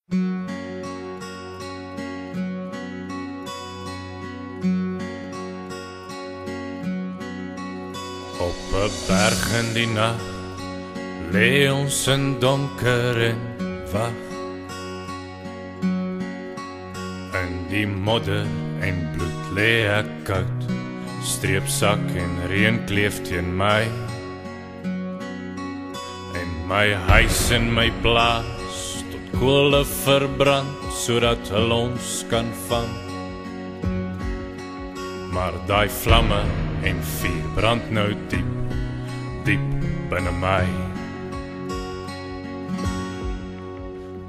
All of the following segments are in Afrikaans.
Op 'n berg in die nag lê ons in donker en wag. In die modder en bloed lê ek koud, streepsak en reën kleef teen my. En my huis en my plaas tot kolle verbrand, sodat hulle ons kan vang. Maar daai vlamme en vuur brand nou diep, diep binne my.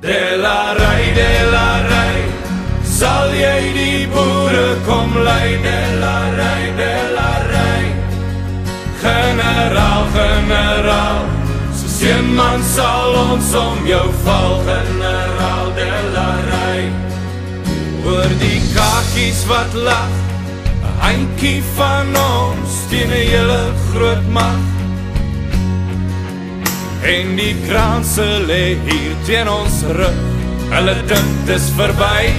Delarai, sal jy die boere kom lei? Delarai, generaal, so seeman sal ons om jou val. Generaal, Delarai, oor die kakies wat lag, 'n handjie van ons teen 'n hele groot mag. En die kranse lê hier teen ons rug, hulle dink dis verby.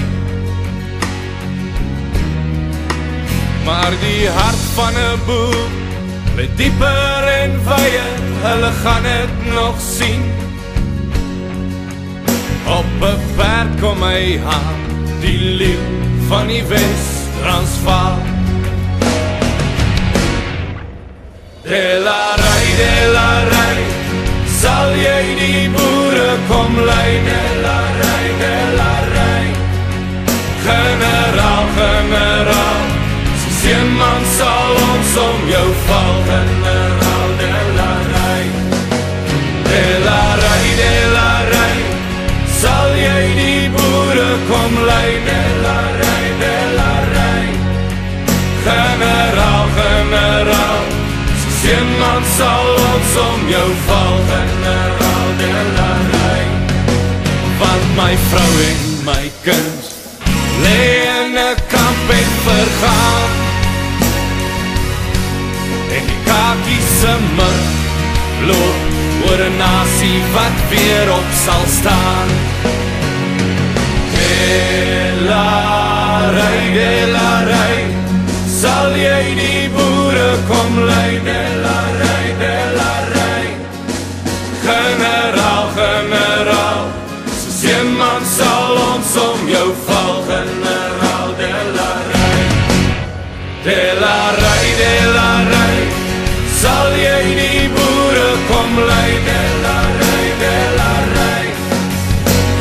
Maar die hart van 'n boer lê dieper en wyer, hulle gaan dit nog sien. Op 'n berg kom hy aan, die leeu van die Wes-Transvaal. Delarai, sal jy die boere kom lei? Delarai, generaal, so seeman sal ons om jou val. Generaal, Delarai, sal jy die boere kom lei? Delarai, generaal, seeman sal ons om jou val. Generaal, Delarai, want my vrou en my kind lê in 'n kamp en vergaan. En die kakies se mur loop oor 'n nasie wat weer op sal staan. Delarai, sal jy die boere kom lei? Delarai, generaal, so seeman sal ons om jou val. Generaal, Delarai, sal jy die boere kom lei? Delarai,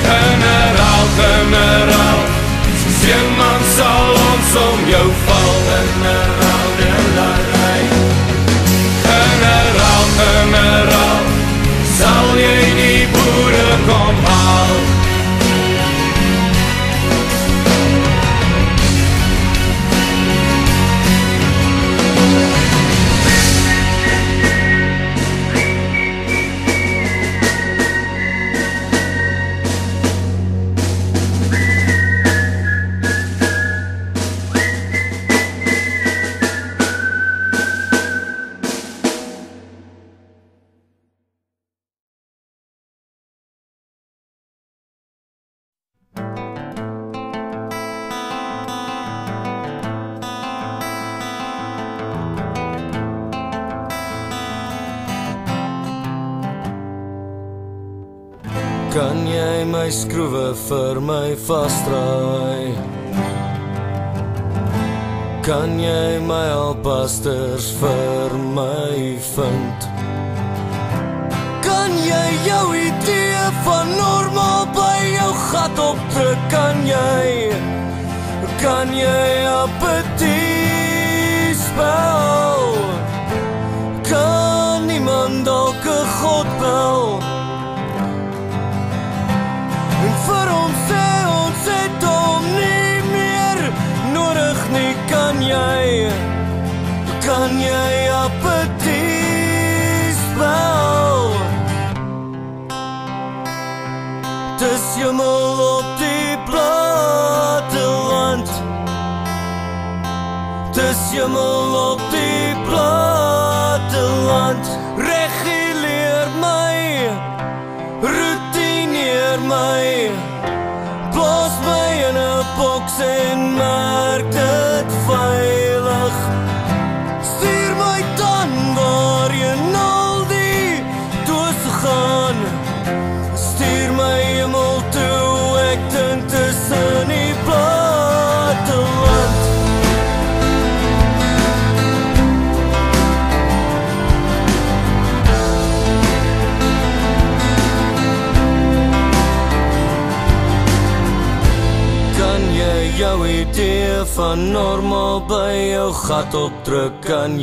generaal, so seeman sal ons om jou val. Generaal, generaal, sal jy die boere kom haal? Kan jy my skroewe vir my vasdraai? Kan jy my alpasters vir my vind? Kan jy jou idee van normaal by jou gat opdruk? Kan jy apetie spel? Kan niemand dalk 'n God bel? Vir ons sê ons het hom nie meer nodig nie. Kan jy apetie spel? Dis hemel op die platteland, dis hemel op die platteland. Reguleer my, routineer my, huis en maak dit veilig. Stuur my dan waarheen al die dose gaan. Stuur my hemel toe, ek dink tussen die platteland. Kan jy jou idee van normaal by jou gat opdruk? Kan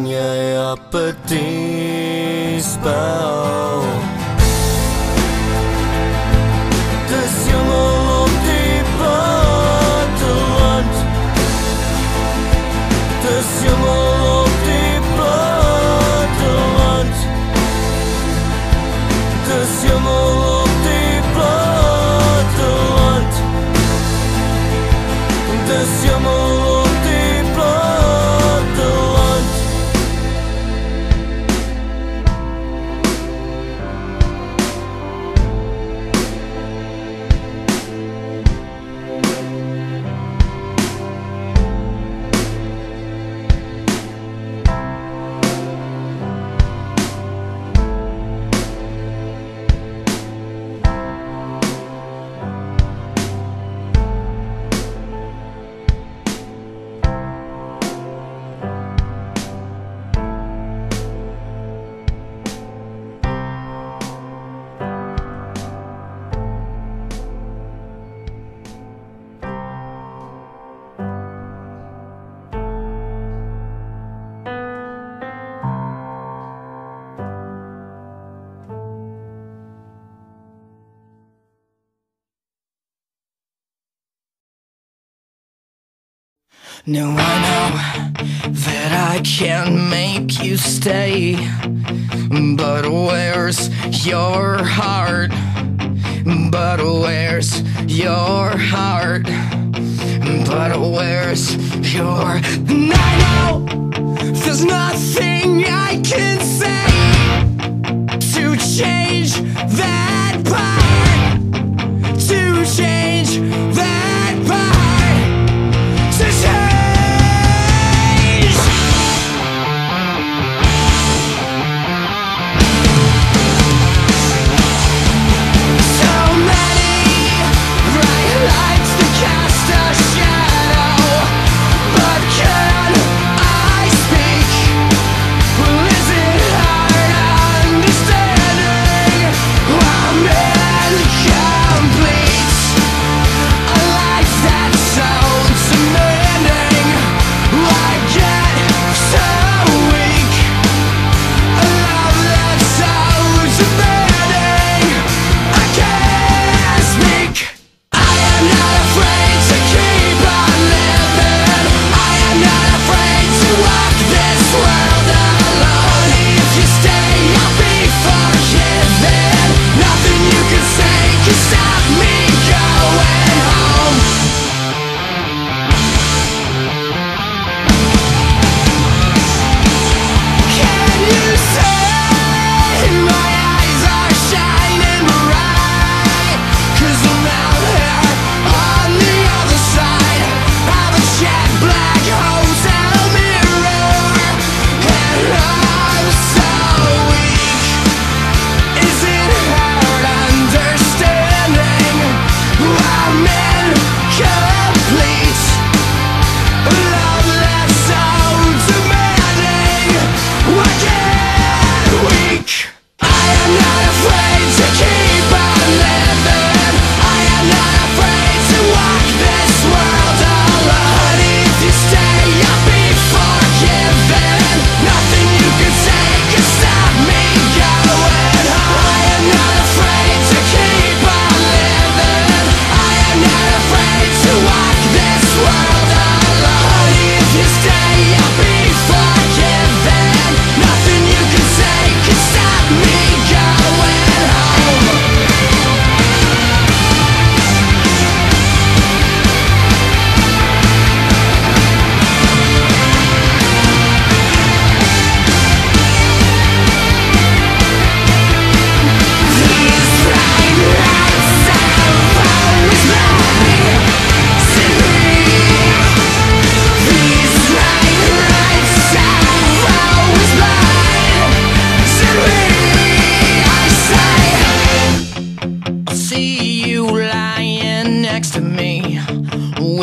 jy apetit spel? Dis hemel op die platteland. Dis hemel op die platteland. Dis hemel op die platteland. Dis hemel op die platteland. No, I know that I can't make you stay, but where's your heart? But where's your heart? But where's your... And I know there's nothing I can say to change that part, to change that part, to change. Understanding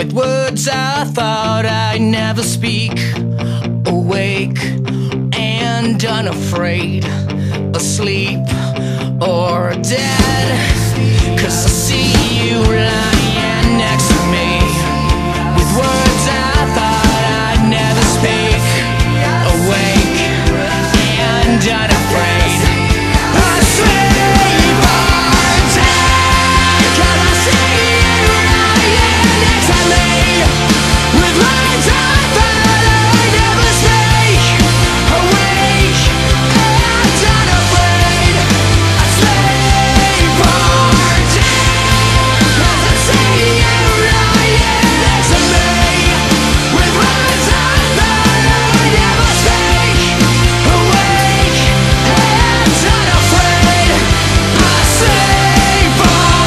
with words I thought I'd never speak. Awake and unafraid, asleep or dead. 'Cause I see you lying next to me, with words I thought I'd never speak. Awake and unafraid, asleep or dead. 'Cause I see you lying next to me, with words I thought I'd never speak. Awake and unafraid, asleep or dead. 'Cause I see you lying next to me, with words I thought I'd never speak. Awake and unafraid, asleep or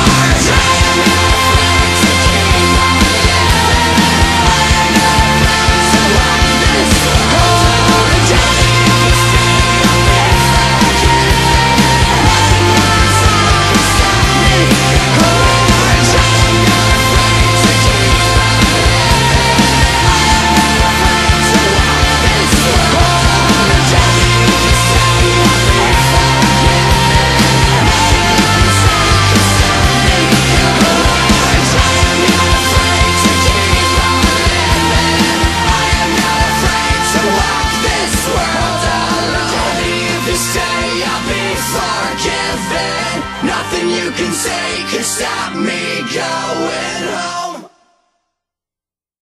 nothing you can say can stop me going.